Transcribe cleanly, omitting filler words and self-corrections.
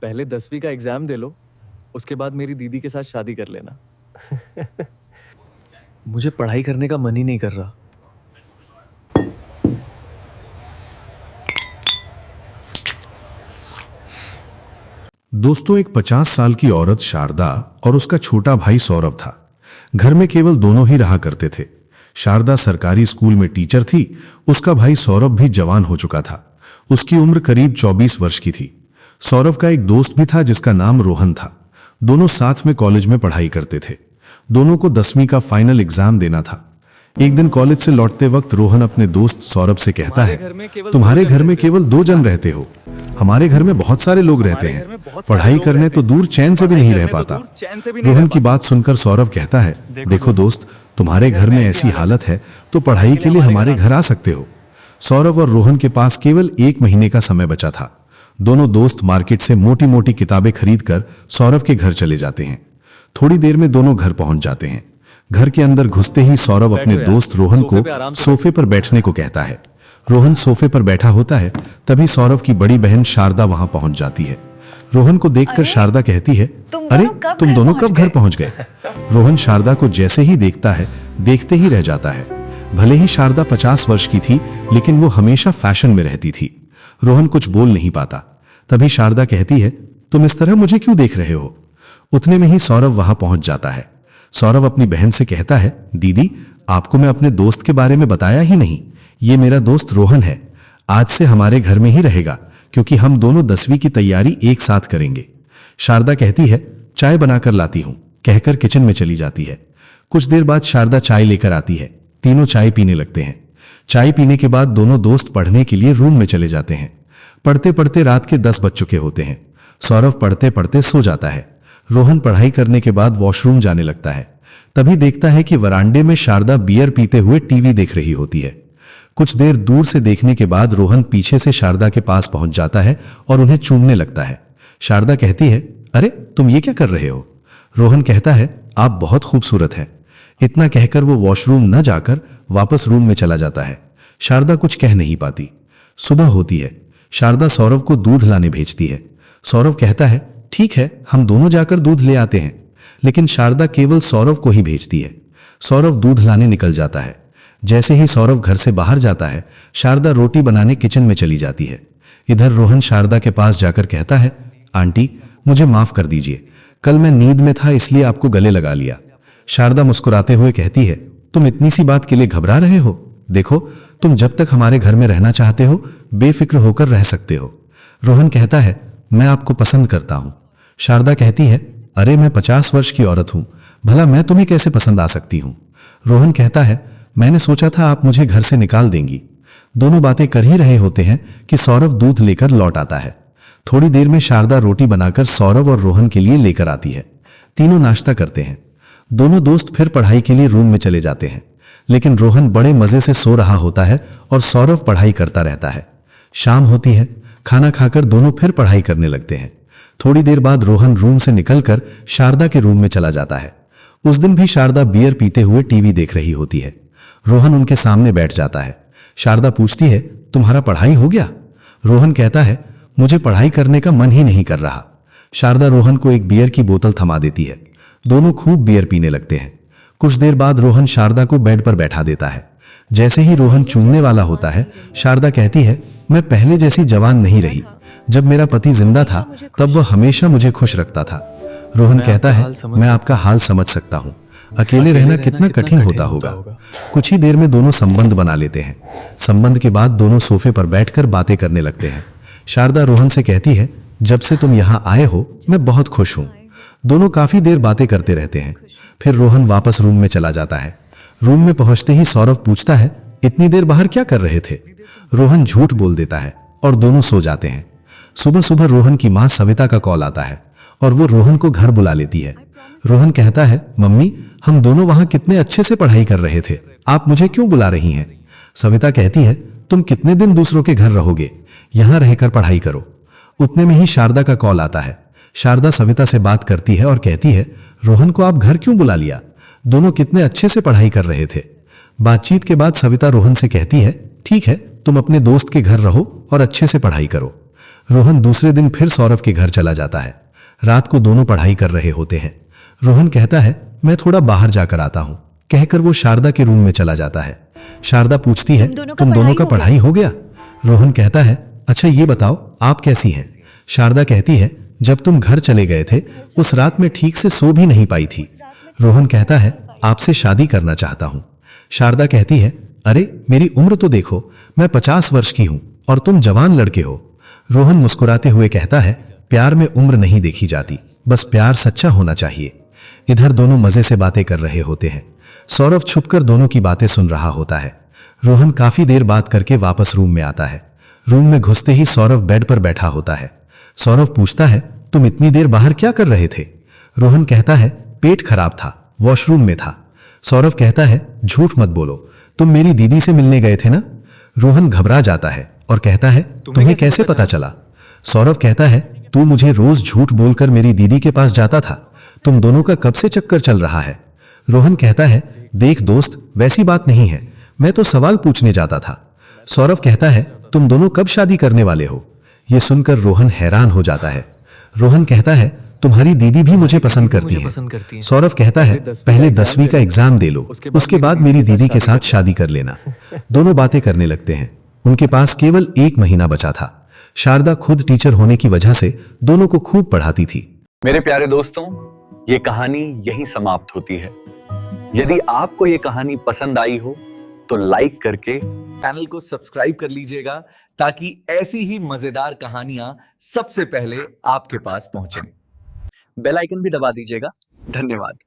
पहले 10वीं का एग्जाम दे लो, उसके बाद मेरी दीदी के साथ शादी कर लेना। मुझे पढ़ाई करने का मन ही नहीं कर रहा। दोस्तों, एक 50 साल की औरत शारदा और उसका छोटा भाई सौरभ था। घर में केवल दोनों ही रहा करते थे। शारदा सरकारी स्कूल में टीचर थी। उसका भाई सौरभ भी जवान हो चुका था। उसकी उम्र करीब 24 वर्ष की थी। सौरभ का एक दोस्त भी था जिसका नाम रोहन था। दोनों साथ में कॉलेज में पढ़ाई करते थे। दोनों को 10वीं का फाइनल एग्जाम देना था। एक दिन कॉलेज से लौटते वक्त रोहन अपने दोस्त सौरभ से कहता है, तुम्हारे घर में केवल 2 जन रहते हो, हमारे घर में बहुत सारे लोग रहते हैं। पढ़ाई करने तो दूर चैन से भी नहीं रह पाता। रोहन की बात सुनकर सौरभ कहता है, देखो दोस्त, तुम्हारे घर में ऐसी हालत है तो पढ़ाई के लिए हमारे घर आ सकते हो। सौरभ और रोहन के पास केवल 1 महीने का समय बचा था। दोनों दोस्त मार्केट से मोटी मोटी किताबें खरीदकर सौरभ के घर चले जाते हैं। थोड़ी देर में दोनों घर पहुंच जाते हैं। घर के अंदर घुसते ही सौरभ अपने दोस्त रोहन को सोफे पर बैठने को कहता है। रोहन सोफे पर बैठा होता है, तभी सौरभ की बड़ी बहन शारदा वहां पहुंच जाती है। रोहन को देखकर शारदा कहती है, अरे तुम दोनों कब घर पहुंच गए? रोहन शारदा को जैसे ही देखता है, देखते ही रह जाता है। भले ही शारदा 50 वर्ष की थी, लेकिन वो हमेशा फैशन में रहती थी। रोहन कुछ बोल नहीं पाता। तभी शारदा कहती है, तुम इस तरह मुझे क्यों देख रहे हो? उतने में ही सौरभ वहां पहुंच जाता है। सौरभ अपनी बहन से कहता है, दीदी, आपको मैं अपने दोस्त के बारे में बताया ही नहीं। ये मेरा दोस्त रोहन है। आज से हमारे घर में ही रहेगा, क्योंकि हम दोनों 10वीं की तैयारी एक साथ करेंगे। शारदा कहती है, चाय बनाकर लाती हूं, कहकर किचन में चली जाती है। कुछ देर बाद शारदा चाय लेकर आती है। तीनों चाय पीने लगते हैं। चाय पीने के बाद दोनों दोस्त पढ़ने के लिए रूम में चले जाते हैं। पढ़ते पढ़ते रात के 10 बज चुके होते हैं। सौरभ पढ़ते पढ़ते सो जाता है। रोहन पढ़ाई करने के बाद वॉशरूम जाने लगता है। तभी देखता है कि वरांडे में शारदा बियर पीते हुए टीवी देख रही होती है। कुछ देर दूर से देखने के बाद रोहन पीछे से शारदा के पास पहुंच जाता है और उन्हें चूमने लगता है। शारदा कहती है, अरे तुम ये क्या कर रहे हो? रोहन कहता है, आप बहुत खूबसूरत हैं। इतना कहकर वो वॉशरूम न जाकर वापस रूम में चला जाता है। शारदा कुछ कह नहीं पाती। सुबह होती है। शारदा सौरभ को दूध लाने भेजती है। सौरभ कहता है, ठीक है, हम दोनों जाकर दूध ले आते हैं। लेकिन शारदा केवल सौरभ को ही भेजती है। सौरभ दूध लाने निकल जाता है। जैसे ही सौरभ घर से बाहर जाता है, शारदा रोटी बनाने किचन में चली जाती है। इधर रोहन शारदा के पास जाकर कहता है, आंटी, मुझे माफ कर दीजिए, कल मैं नींद में था इसलिए आपको गले लगा लिया। शारदा मुस्कुराते हुए कहती है, तुम इतनी सी बात के लिए घबरा रहे हो? देखो, तुम जब तक हमारे घर में रहना चाहते हो, बेफिक्र होकर रह सकते हो। रोहन कहता है, मैं आपको पसंद करता हूं। शारदा कहती है, अरे मैं 50 वर्ष की औरत हूं, भला मैं तुम्हें कैसे पसंद आ सकती हूं? रोहन कहता है, मैंने सोचा था आप मुझे घर से निकाल देंगी। दोनों बातें कर ही रहे होते हैं कि सौरभ दूध लेकर लौट आता है। थोड़ी देर में शारदा रोटी बनाकर सौरभ और रोहन के लिए लेकर आती है। तीनों नाश्ता करते हैं। दोनों दोस्त फिर पढ़ाई के लिए रूम में चले जाते हैं। लेकिन रोहन बड़े मजे से सो रहा होता है और सौरभ पढ़ाई करता रहता है। शाम होती है। खाना खाकर दोनों फिर पढ़ाई करने लगते हैं। थोड़ी देर बाद रोहन रूम से निकलकर शारदा के रूम में चला जाता है। उस दिन भी शारदा बियर पीते हुए टीवी देख रही होती है। रोहन उनके सामने बैठ जाता है। शारदा पूछती है, तुम्हारा पढ़ाई हो गया? रोहन कहता है, मुझे पढ़ाई करने का मन ही नहीं कर रहा। शारदा रोहन को एक बियर की बोतल थमा देती है। दोनों खूब बियर पीने लगते हैं। कुछ देर बाद रोहन शारदा को बेड पर बैठा देता है। जैसे ही रोहन चूमने वाला होता है, शारदा कहती है, मैं पहले जैसी जवान नहीं रही। जब मेरा पति जिंदा था तब वह हमेशा मुझे खुश रखता था। रोहन कहता है, मैं आपका हाल समझ सकता हूँ। अकेले रहना कितना कठिन होता होगा। कुछ ही देर में दोनों संबंध बना लेते हैं। संबंध के बाद दोनों सोफे पर बैठकर बातें करने लगते हैं। शारदा रोहन से कहती है, जब से तुम यहाँ आए हो मैं बहुत खुश हूँ। दोनों काफी देर बातें करते रहते हैं। फिर रोहन वापस रूम में चला जाता है। रूम में पहुंचते ही सौरभ पूछता है, इतनी देर बाहर क्या कर रहे थे? रोहन झूठ बोल देता है और दोनों सो जाते हैं। सुबह सुबह रोहन की मां सविता का कॉल आता है और वो रोहन को घर बुला लेती है। रोहन कहता है, मम्मी, हम दोनों वहां कितने अच्छे से पढ़ाई कर रहे थे, आप मुझे क्यों बुला रही हैं? सविता कहती है, तुम कितने दिन दूसरों के घर रहोगे, यहां रहकर पढ़ाई करो। उतने में ही शारदा का कॉल आता है। शारदा सविता से बात करती है और कहती है, रोहन को आप घर क्यों बुला लिया? दोनों कितने अच्छे से पढ़ाई कर रहे थे। बातचीत के बाद सविता रोहन से कहती है, ठीक है, तुम अपने दोस्त के घर रहो और अच्छे से पढ़ाई करो। रोहन दूसरे दिन फिर सौरभ के घर चला जाता है। रात को दोनों पढ़ाई कर रहे होते हैं। रोहन कहता है, मैं थोड़ा बाहर जाकर आता हूं, कहकर वो शारदा के रूम में चला जाता है। शारदा पूछती है, तुम दोनों का पढ़ाई हो गया? रोहन कहता है, अच्छा ये बताओ आप कैसी हैं? शारदा कहती है, जब तुम घर चले गए थे उस रात में ठीक से सो भी नहीं पाई थी। रोहन कहता है, आपसे शादी करना चाहता हूं। शारदा कहती है, अरे मेरी उम्र तो देखो, मैं 50 वर्ष की हूं और तुम जवान लड़के हो। रोहन मुस्कुराते हुए कहता है, प्यार में उम्र नहीं देखी जाती, बस प्यार सच्चा होना चाहिए। इधर दोनों मजे से बातें कर रहे होते हैं। सौरभ छुपकर दोनों की बातें सुन रहा होता है। रोहन काफी देर बात करके वापस रूम में आता है। रूम में घुसते ही सौरभ बेड पर बैठा होता है। सौरभ पूछता है, तुम इतनी देर बाहर क्या कर रहे थे? रोहन कहता है, पेट खराब था, वॉशरूम में था। सौरभ कहता है, झूठ मत बोलो, तुम मेरी दीदी से मिलने गए थे ना? रोहन घबरा जाता है और कहता है, तुम्हें कैसे पता चला? सौरभ कहता है, तू मुझे रोज झूठ बोलकर मेरी दीदी के पास जाता था, तुम दोनों का कब से चक्कर चल रहा है? रोहन कहता है, देख दोस्त, वैसी बात नहीं है, मैं तो सवाल पूछने जाता था। सौरभ कहता है, तुम दोनों कब शादी करने वाले हो? यह सुनकर रोहन हैरान हो जाता है। रोहन कहता है, तुम्हारी दीदी भी मुझे पसंद करती है। सौरभ कहता है, पहले 10वीं का एग्जाम दे लो, उसके बाद मेरी दीदी के साथ शादी कर लेना। दोनों बातें करने लगते हैं। उनके पास केवल 1 महीना बचा था। शारदा खुद टीचर होने की वजह से दोनों को खूब पढ़ाती थी। मेरे प्यारे दोस्तों, ये कहानी यहीं समाप्त होती है। यदि आपको ये कहानी पसंद आई हो तो लाइक करके चैनल को सब्सक्राइब कर लीजिएगा ताकि ऐसी ही मजेदार कहानियां सबसे पहले आपके पास पहुंचे। बेल आइकन भी दबा दीजिएगा। धन्यवाद।